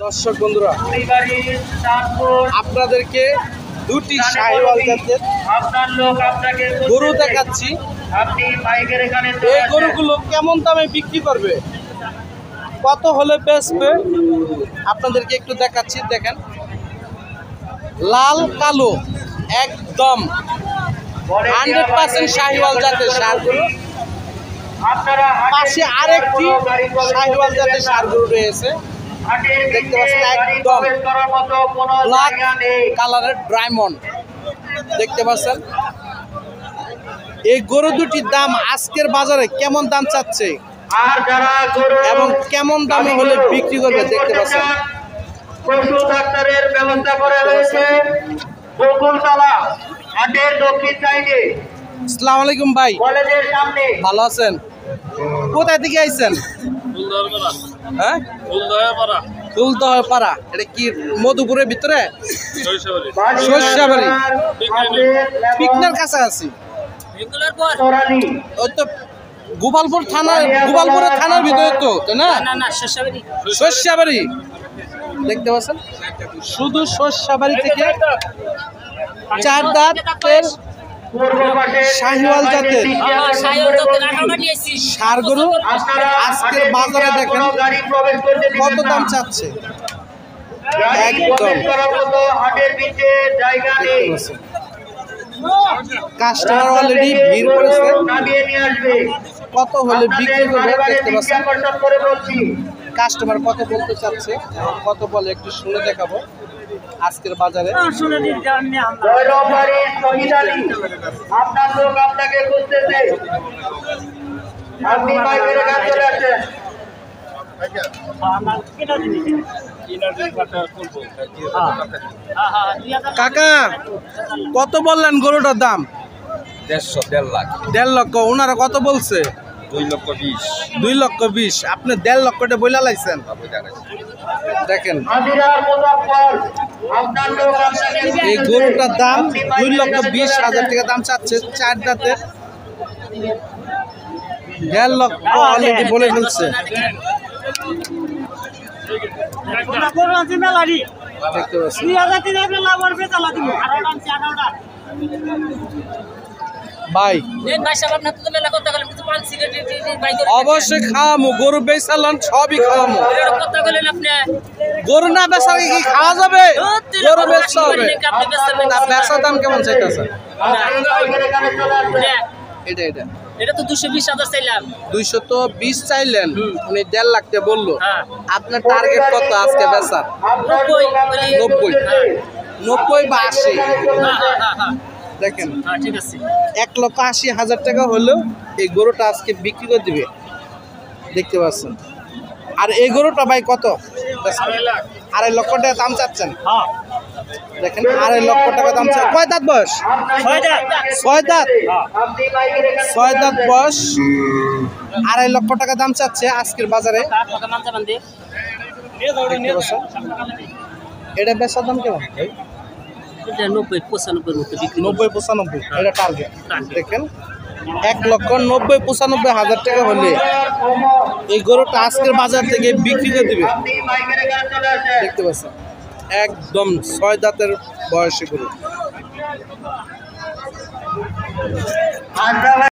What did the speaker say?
দর্শক বন্ধুরা, আপনাদেরকে দুটি শাহিওয়াল জাতের গরু দেখাচ্ছি। এই গরুগুলো কেমন দামে বিক্রি করবে, কত হলে বেচবে, আপনাদেরকে একটু দেখাচ্ছি। দেখেন, লাল কালো একদম 100% শাহিওয়াল জাতের ষাঁড় গরু। পাশে আরেকটি শাহিওয়াল জাতের ষাঁড় গরু রয়েছে, দেখতে পাচ্ছেন একদম ব্ল্যাক কালারের ডায়মন্ড দেখতে পাচ্ছেন। এই গরু দুটির দাম আজকের বাজারে কেমন দাম চাচ্ছে এবং কেমন দামে হলে বিক্রি করবে দেখতে পাচ্ছেন। পশু ডাক্তারের ব্যবস্থা করা রয়েছে বকুলতলা হাটের দক্ষিণ সাইডে। আসসালামু আলাইকুম ভাই, কলেজের সামনে। ভালো আছেন? কোথায় থেকে আইছেন? হ্যাঁ, ফুলদহপাড়া। এটা কি মধুপুরের ভিতরে? শস্যাবাড়ি, পিকনার কাছাকাছি। ওই তো গোপালপুর থানা, গোপালপুরের থানার ভিতরে তো, তাই না? শস্যাবাড়ি দেখতে পাচ্ছেন, শুধু শস্যাবাড়ি থেকে 4 দাঁতের শাহিওয়াল জাতের ষাঁড় গরু আজকের বাজারে দেখেন কত দাম চাচ্ছে। একদম কাস্টমার অলরেডি ভিড় করেছে, কত হলে বিক্রি করবে দেখতে পাচ্ছেন। কাস্টমার কত বলতে চাচ্ছে, কত বলে একটু শুনে দেখাবো আজকের বাজারে। আপনার লোক আপনাকে খুঁজতেছে, আপনি বাইকের কাছে চলে আসেন। কাকা কত বললেন গরুটার দাম? 1.5 লাখ। 1.5 লক্ষ। ওনারা কত বলছে? 2,20,000। 2,20,000। আপনি 1.5 লক্ষটা বইলা লাইছেন। দেখেন, এই গরুটার দাম 2,20,000 টাকা দাম চাচ্ছে। 4 দাঁতের 1.5 লক্ষ অলরেডি বলে ফেলছে। দেখতে পাচ্ছি ভাই, অবশ্যই খাওয়ামো। গরু বেচালাম, সবই খাওয়ামো। গরু না বেচা কি খাওয়া যাবে? গরু বেচতে হবে। বেচার দাম কেমন চাইতেছে? এটা এটা এটা তো 220,000 চাইলাম। 220 চাইলেন, উনি 1.5 লাখ টাকা বললো। আপনার টার্গেট কত আজকে বেচার? 90 বা 80। দেখেন, 1,80,000 টাকা হলেও এই গরুটা আজকে বিক্রি করে দিবে দেখতে পাচ্ছেন। আর এই গরুটা ভাই কত? 2.5 লক্ষ টাকা দাম চাচ্ছেন। দেখেন, 2.5 লক্ষ টাকা দাম চাচ্ছেন। কয় দাঁত বয়স? 6 দাঁত। 6 দাঁত বয়স, 2.5 লক্ষ টাকা দাম চাচ্ছে আজকের বাজারে। এটা বেচার দাম কেমন? 90-95 এটা টার্গেট। দেখেন, 1,90,95,000 টাকা হলে এই গরুটা আজকের বাজার থেকে বিক্রি করে দিবে দেখতে পাচ্ছেন। একদম 6 দাঁতের বয়সী গরু।